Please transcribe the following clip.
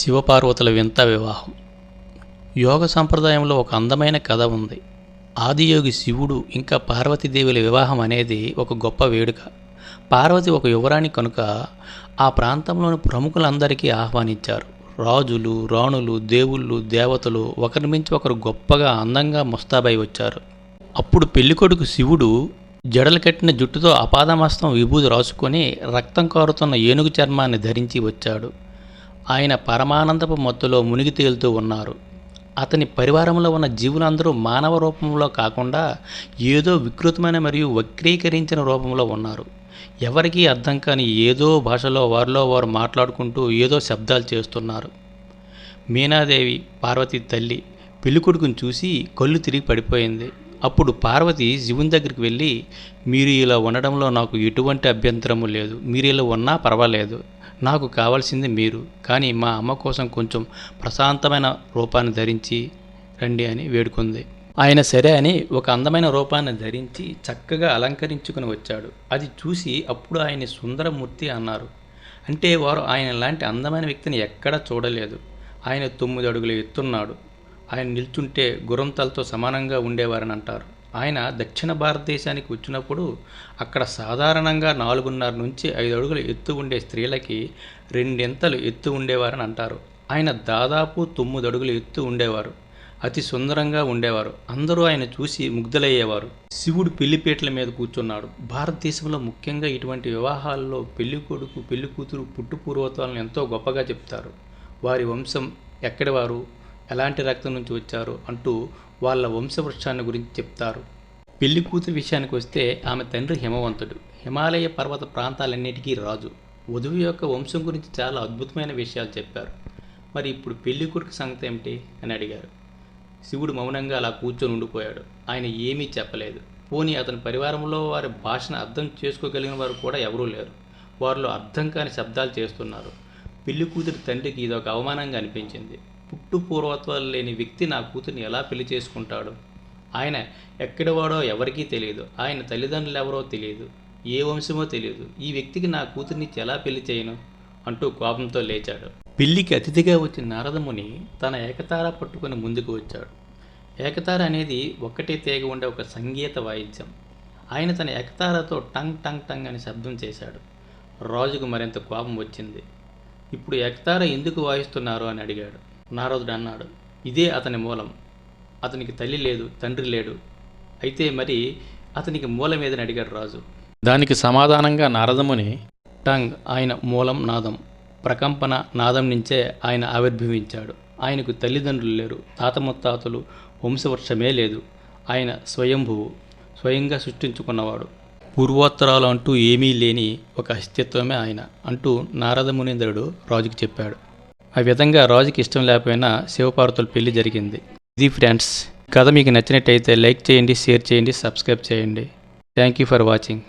శివపార్వతుల వింత వివాహం. యోగ సంప్రదాయంలో ఒక అందమైన కథ ఉంది. ఆదియోగి శివుడు ఇంకా పార్వతీదేవుల వివాహం అనేది ఒక గొప్ప వేడుక. పార్వతి ఒక యువరాణి కనుక ఆ ప్రాంతంలోని ప్రముఖులందరికీ ఆహ్వానించారు. రాజులు, రాణులు, దేవుళ్ళు, దేవతలు ఒకరి మించి ఒకరు గొప్పగా అందంగా ముస్తాబై వచ్చారు. అప్పుడు పెళ్ళికొడుకు శివుడు జడలు కట్టిన జుట్టుతో అపాదమస్తం విభూది రాసుకొని రక్తం కారుతున్న ఏనుగు చర్మాన్ని ధరించి వచ్చాడు. ఆయన పరమానందపు మత్తులో మునిగి తేలుతూ ఉన్నారు. అతని పరివారంలో ఉన్న జీవులందరూ మానవ రూపంలో కాకుండా ఏదో వికృతమైన మరియు వక్రీకరించిన రూపంలో ఉన్నారు. ఎవరికీ అర్థం కాని ఏదో భాషలో వారిలో వారు మాట్లాడుకుంటూ ఏదో శబ్దాలు చేస్తున్నారు. మీనాదేవి, పార్వతి తల్లి, పెళ్ళికొడుకుని చూసి కళ్ళు తిరిగి పడిపోయింది. అప్పుడు పార్వతి శివుని దగ్గరికి వెళ్ళి, మీరు ఇలా ఉండడంలో నాకు ఎటువంటి అభ్యంతరము లేదు, మీరు ఇలా ఉన్నా పర్వాలేదు, నాకు కావాల్సింది మీరు, కానీ మా అమ్మ కోసం కొంచెం ప్రశాంతమైన రూపాన్ని ధరించి రండి అని వేడుకుంది. ఆయన సరే అని ఒక అందమైన రూపాన్ని ధరించి చక్కగా అలంకరించుకుని వచ్చాడు. అది చూసి అప్పుడు ఆయన్ని సుందరమూర్తి అన్నారు. అంటే వారు ఆయన లాంటి అందమైన వ్యక్తిని ఎక్కడా చూడలేదు. ఆయన 9 అడుగులు ఎత్తున్నాడు. ఆయన నిల్చుంటే గుర్రంతలతో సమానంగా ఉండేవారని అంటారు. ఆయన దక్షిణ భారతదేశానికి వచ్చినప్పుడు అక్కడ సాధారణంగా 4.5 నుంచి 5 అడుగుల ఎత్తు ఉండే స్త్రీలకి 2 ఎత్తు ఉండేవారని అంటారు. ఆయన దాదాపు 9 అడుగుల ఎత్తు ఉండేవారు. అతి సుందరంగా ఉండేవారు. అందరూ ఆయన చూసి ముగ్ధులయ్యేవారు. శివుడు పెళ్లిపీటల మీద కూర్చున్నాడు. భారతదేశంలో ముఖ్యంగా ఇటువంటి వివాహాల్లో పెళ్లి కొడుకు, పెళ్లి కూతురు పుట్టు పూర్వత్వాలను ఎంతో గొప్పగా చెప్తారు. వారి వంశం ఎక్కడి వారు, ఎలాంటి రక్తం నుంచి వచ్చారు అంటూ వాళ్ళ వంశవృక్షాన్ని గురించి చెప్తారు. పెళ్లి కూతురి విషయానికి వస్తే ఆమె తండ్రి హిమవంతుడు, హిమాలయ పర్వత ప్రాంతాలన్నిటికీ రాజు. వధువు యొక్క వంశం గురించి చాలా అద్భుతమైన విషయాలు చెప్పారు. మరి ఇప్పుడు పెళ్లి కొడుకు సంగతి ఏమిటి అని అడిగారు. శివుడు మౌనంగా అలా కూర్చొని ఉండిపోయాడు. ఆయన ఏమీ చెప్పలేదు. పోనీ అతని పరివారంలో వారి భాషను అర్థం చేసుకోగలిగిన వారు కూడా ఎవరూ లేరు. వారిలో అర్థం కాని శబ్దాలు చేస్తున్నారు. పెళ్లి కూతురి తండ్రికి ఇదొక అవమానంగా అనిపించింది. పుట్టు పూర్వత్వాలు లేని వ్యక్తి నా కూతుర్ని ఎలా పెళ్లి చేసుకుంటాడు? ఆయన ఎక్కడివాడో ఎవరికీ తెలియదు. ఆయన తల్లిదండ్రులు ఎవరో తెలియదు, ఏ వంశమో తెలియదు. ఈ వ్యక్తికి నా కూతుర్ని ఎలా పెళ్లి చేయను అంటూ కోపంతో లేచాడు. పెళ్లికి అతిథిగా వచ్చిన నారదముని తన ఏకతార పట్టుకుని ముందుకు వచ్చాడు. ఏకతార అనేది ఒక్కటే తీగ ఉండే ఒక సంగీత వాయిద్యం. ఆయన తన ఏకతారతో టంగ్ టంగ్ టంగ్ అని శబ్దం చేశాడు. రాజుకు మరింత కోపం వచ్చింది. ఇప్పుడు ఏకతార ఎందుకు వాయిస్తున్నారు అని అడిగాడు. నారదుడు అన్నాడు, ఇదే అతని మూలం. అతనికి తల్లి లేదు, తండ్రి లేడు. అయితే మరి అతనికి మూలం ఏదని అడిగాడు రాజు. దానికి సమాధానంగా నారదముని, టంగ్ ఆయన మూలం నాదం. ప్రకంపన నాదం నుంచే ఆయన ఆవిర్భవించాడు. ఆయనకు తల్లిదండ్రులు లేరు, తాత ముత్తాతలు, వంశవృక్షమే లేదు. ఆయన స్వయంభువు, స్వయంగా సృష్టించుకున్నవాడు. పూర్వోత్తరాలు అంటూ ఏమీ లేని ఒక అస్తిత్వమే ఆయన అంటూ నారద మునీంద్రుడు రాజుకి చెప్పాడు. ఆ విధంగా రాజుకి ఇష్టం లేకపోయినా శివపార్వతుల పెళ్లి జరిగింది. ఇది ఫ్రెండ్స్, కథ మీకు నచ్చినట్టయితే లైక్ చేయండి, షేర్ చేయండి, సబ్స్క్రైబ్ చేయండి. Thank you for watching.